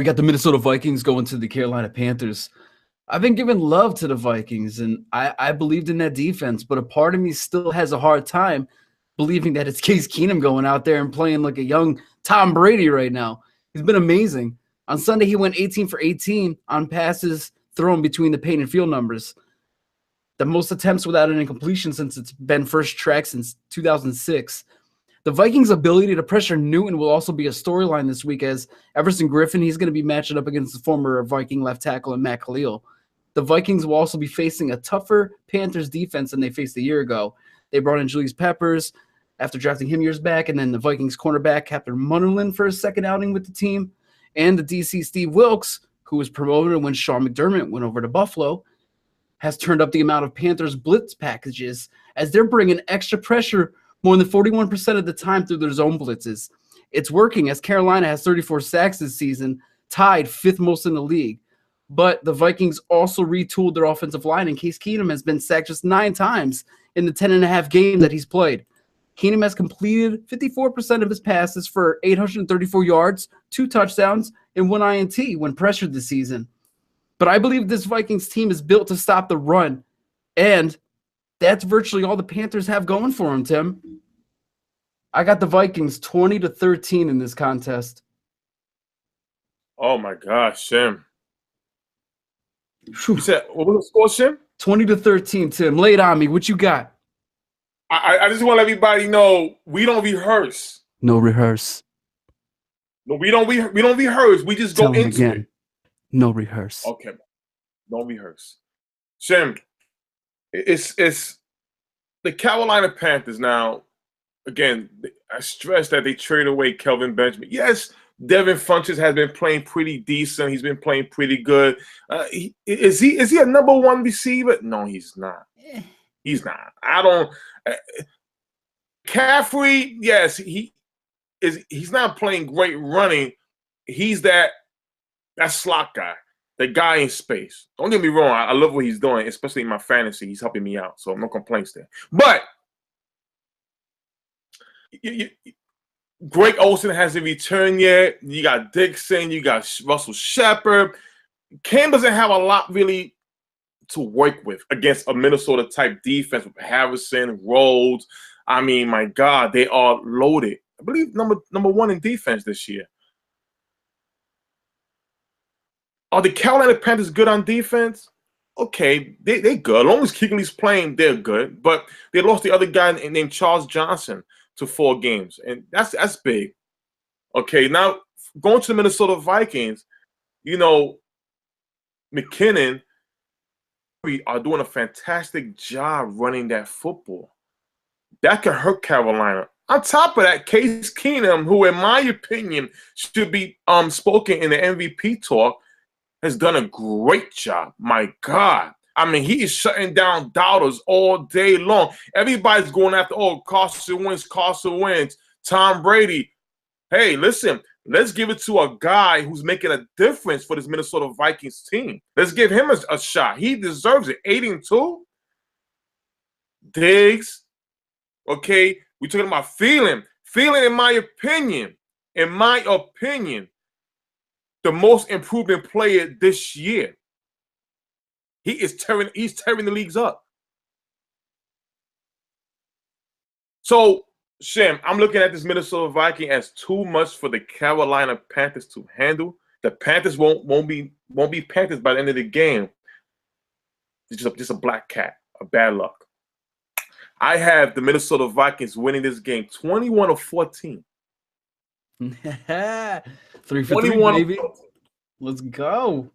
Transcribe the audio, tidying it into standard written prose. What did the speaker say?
We got the Minnesota Vikings going to the Carolina Panthers. I've been giving love to the Vikings, and I believed in that defense, but a part of me still has a hard time believing that it's Case Keenum going out there and playing like a young Tom Brady right now. He's been amazing. On Sunday, he went 18 for 18 on passes thrown between the paint and field numbers. The most attempts without an incompletion since it's been first track since 2006. The Vikings' ability to pressure Newton will also be a storyline this week, as Everson Griffin, he's going to be matching up against the former Viking left tackle and Matt Khalil. The Vikings will also be facing a tougher Panthers defense than they faced a year ago. They brought in Julius Peppers after drafting him years back, and then the Vikings cornerback Captain Munnerlyn for his second outing with the team, and the DC Steve Wilkes, who was promoted when Sean McDermott went over to Buffalo, has turned up the amount of Panthers blitz packages as they're bringing extra pressure more than 41% of the time through their zone blitzes. It's working, as Carolina has 34 sacks this season, tied fifth most in the league. But the Vikings also retooled their offensive line, and Case Keenum has been sacked just 9 times in the 10.5 games that he's played. Keenum has completed 54% of his passes for 834 yards, 2 touchdowns, and 1 INT when pressured this season. But I believe this Vikings team is built to stop the run, and that's virtually all the Panthers have going for them, Tim. I got the Vikings 20-13 in this contest. Oh my gosh, Shim. You said, what was the score, Shim? 20-13, Tim. Lay it on me. What you got? I just want to let everybody know we don't rehearse. No rehearse. No, we don't rehearse. We just Tell go into again. it. No rehearse. Okay. Don't rehearse. Shim, it's the Carolina Panthers now. Again, I stress that they traded away Kelvin Benjamin. Yes, Devin Funchess has been playing pretty decent. He's been playing pretty good. Is he a number 1 receiver? No, he's not. He's not. I don't. Caffrey, yes, he's not playing great running. He's that slot guy, the guy in space. Don't get me wrong. I love what he's doing, especially in my fantasy. He's helping me out, so no complaints there. But Greg Olsen hasn't returned yet. You got Dixon. You got Russell Shepard. Cam doesn't have a lot really to work with against a Minnesota-type defense with Harrison, Rhodes. I mean, my God, they are loaded. I believe number 1 in defense this year. Are the Carolina Panthers good on defense? Okay, they're good. As long as Kuechly's playing, they're good. But they lost the other guy named Charles Johnson to 4 games, and that's big. Okay, now going to the Minnesota Vikings, McKinnon are doing a fantastic job running that football. That could hurt Carolina. On top of that, Case Keenum, who in my opinion should be spoken in the MVP talk, has done a great job. My God. I mean, he is shutting down doubters all day long. Everybody's going after, Carson Wentz, Tom Brady. Hey, listen, let's give it to a guy who's making a difference for this Minnesota Vikings team. Let's give him a shot. He deserves it. 8-2. Diggs. Okay, we're talking about feeling. Feeling, in my opinion, the most improving player this year. He's tearing the leagues up. So, Shem, I'm looking at this Minnesota Viking as too much for the Carolina Panthers to handle. The Panthers won't be Panthers by the end of the game. It's just a black cat, a bad luck. I have the Minnesota Vikings winning this game 21-14. 3 for 3, baby. Let's go.